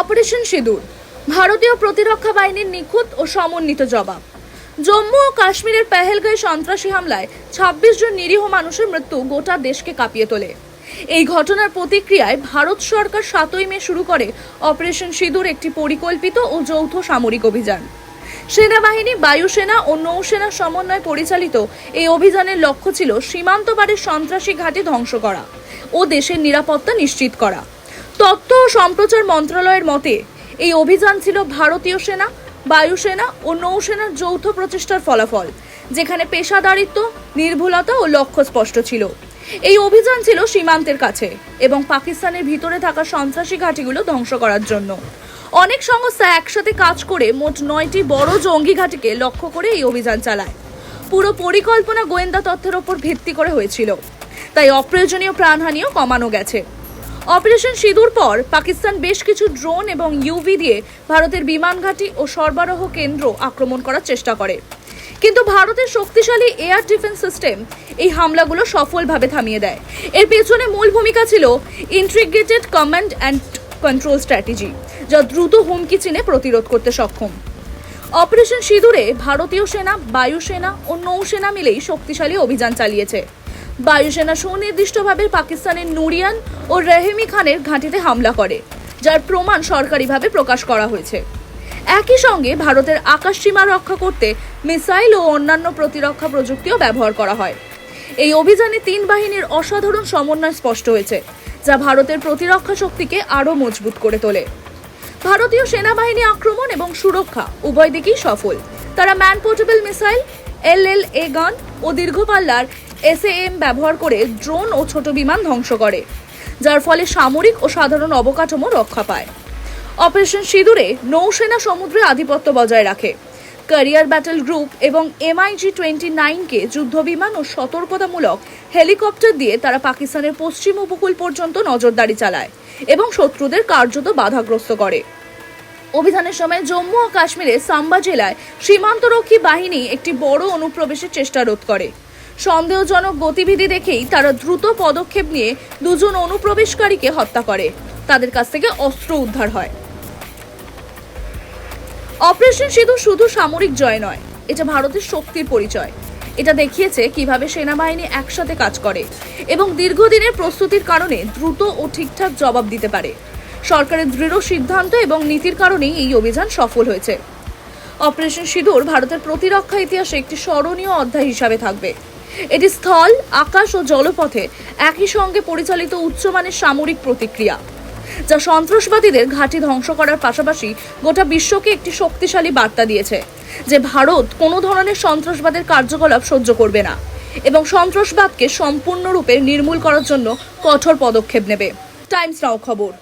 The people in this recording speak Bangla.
অপারেশন সিঁদুর, ভারতীয় প্রতিরক্ষা বাহিনীর নিখুঁত ও সমন্বিত জবাব। জম্মু ও কাশ্মীরের পেহেলগাঁয়ে সন্ত্রাসী হামলায় ২৬ জন নিরীহ মানুষের মৃত্যু গোটা দেশকে কাঁপিয়ে তোলে। এই ঘটনার প্রতিক্রিয়ায় ভারত সরকার ৭ই মে শুরু করে অপারেশন সিঁদুর, একটি পরিকল্পিত ও যৌথ সামরিক অভিযান। সেনাবাহিনী, বায়ুসেনা ও নৌসেনার সমন্বয়ে পরিচালিত এই অভিযানের লক্ষ্য ছিল সীমান্ত পারের সন্ত্রাসী ঘাঁটি ধ্বংস করা ও দেশের নিরাপত্তা নিশ্চিত করা। তথ্য ও সম্প্রচার মন্ত্রণালয়ের মতে এই অভিযান ছিল ভারতীয় সেনা, বায়ুসেনা ও নৌসেনার যৌথ প্রচেষ্টার ফলাফল, যেখানে পেশাদারিত্ব, নির্ভুলতা ও লক্ষ্য স্পষ্ট ছিল। এই অভিযান ছিল সীমান্তের কাছে এবং পাকিস্তানের ভিতরে থাকা সন্ত্রাসী ঘাঁটিগুলো ধ্বংস করার জন্য। অনেক সংস্থা একসাথে কাজ করে মোট ৯টি বড় জঙ্গি ঘাঁটিকে লক্ষ্য করে এই অভিযান চালায়। পুরো পরিকল্পনা গোয়েন্দা তথ্যের উপর ভিত্তি করে হয়েছিল, তাই অপ্রয়োজনীয় প্রাণহানিও কমানো গেছে। অপারেশন সিঁদুর পর পাকিস্তান বেশ কিছু ড্রোন এবং ইউভি দিয়ে ভারতের বিমান ঘাঁটি ও সরবরাহ কেন্দ্র আক্রমণ করার চেষ্টা করে, কিন্তু ভারতের শক্তিশালী এয়ার ডিফেন্স সিস্টেম এই হামলাগুলো সফলভাবে থামিয়ে দেয়। এর পেছনে মূল ভূমিকা ছিল integrated command and control strategy, যা দ্রুত হুমকি চিনে প্রতিরোধ করতে সক্ষম। অপারেশন সিঁদুরে ভারতীয় সেনা, বায়ুসেনা ও নৌসেনা মিলেই শক্তিশালী অভিযান চালিয়েছে। বায়ুসেনা সুনির্দিষ্টভাবে পাকিস্তানের নুরিয়ান ও রেহেমি খানের ঘাঁটিতে হামলা করে, যার প্রমাণ সরকারিভাবে প্রকাশ করা হয়েছে। একই সঙ্গে ভারতের আকাশ সীমা রক্ষা করতে মিসাইল ও অন্যান্য প্রতিরক্ষা প্রযুক্তিও ব্যবহার করা হয়। এই অভিযানে ৩ বাহিনীর অসাধারণ সমন্বয় স্পষ্ট হয়েছে, যা ভারতের প্রতিরক্ষা শক্তিকে আরও মজবুত করে তোলে। ভারতীয় সেনাবাহিনী আক্রমণ এবং সুরক্ষা উভয় দিকেই সফল। তারা ম্যান পোর্টেবল মিসাইল, LLA গান ও দীর্ঘপাল্লার SAM ব্যবহার করে ড্রোন ও ছোট বিমান ধ্বংস করে, যার ফলে সামরিক ও সাধারণ অবকাঠামো রক্ষা পায়। অপারেশন সিঁদুরে নৌসেনা সমুদ্রে আধিপত্য বজায় রাখে। ক্যারিয়ার ব্যাটেল গ্রুপ এবং MiG-29কে যুদ্ধবিমান ও সতর্কতামূলক হেলিকপ্টার দিয়ে তারা পাকিস্তানের পশ্চিম উপকূল পর্যন্ত নজরদারি চালায় এবং শত্রুদের কার্যত বাধাগ্রস্ত করে। অভিযানের সময় জম্মু ও কাশ্মীরের সাম্বা জেলায় সীমান্তরক্ষী বাহিনী একটি বড় অনুপ্রবেশের চেষ্টা রোধ করে। সন্দেহজনক গতিবিধি দেখেই তারা দ্রুত পদক্ষেপ নিয়ে 2 জন অনুপ্রবেশকারীকে হত্যা করে। তাদের কাছ থেকে অস্ত্র উদ্ধার হয়। অপারেশন সিঁদুর শুধু সামরিক জয় নয়, এটা ভারতের শক্তির পরিচয়। এটা দেখিয়েছে কিভাবে সেনাবাহিনী একসাথে কাজ করে এবং দীর্ঘদিনের প্রস্তুতির কারণে দ্রুত ও ঠিকঠাক জবাব দিতে পারে। সরকারের দৃঢ় সিদ্ধান্ত এবং নীতির কারণেই এই অভিযান সফল হয়েছে। অপারেশন সিঁদুর ভারতের প্রতিরক্ষা ইতিহাসে একটি স্মরণীয় অধ্যায় হিসাবে থাকবে। এটি স্থল, আকাশ ও জলপথে একই সঙ্গে পরিচালিত উচ্চমানের সামরিক প্রতিক্রিয়া, যা সন্ত্রাসবাদীদের ঘাঁটি ধ্বংস করার পাশাপাশি গোটা বিশ্বকে একটি শক্তিশালী বার্তা দিয়েছে যে ভারত কোনো ধরনের সন্ত্রাসবাদের কার্যকলাপ সহ্য করবে না এবং সন্ত্রাসবাদকে সম্পূর্ণরূপে নির্মূল করার জন্য কঠোর পদক্ষেপ নেবে। টাইমস নাও খবর।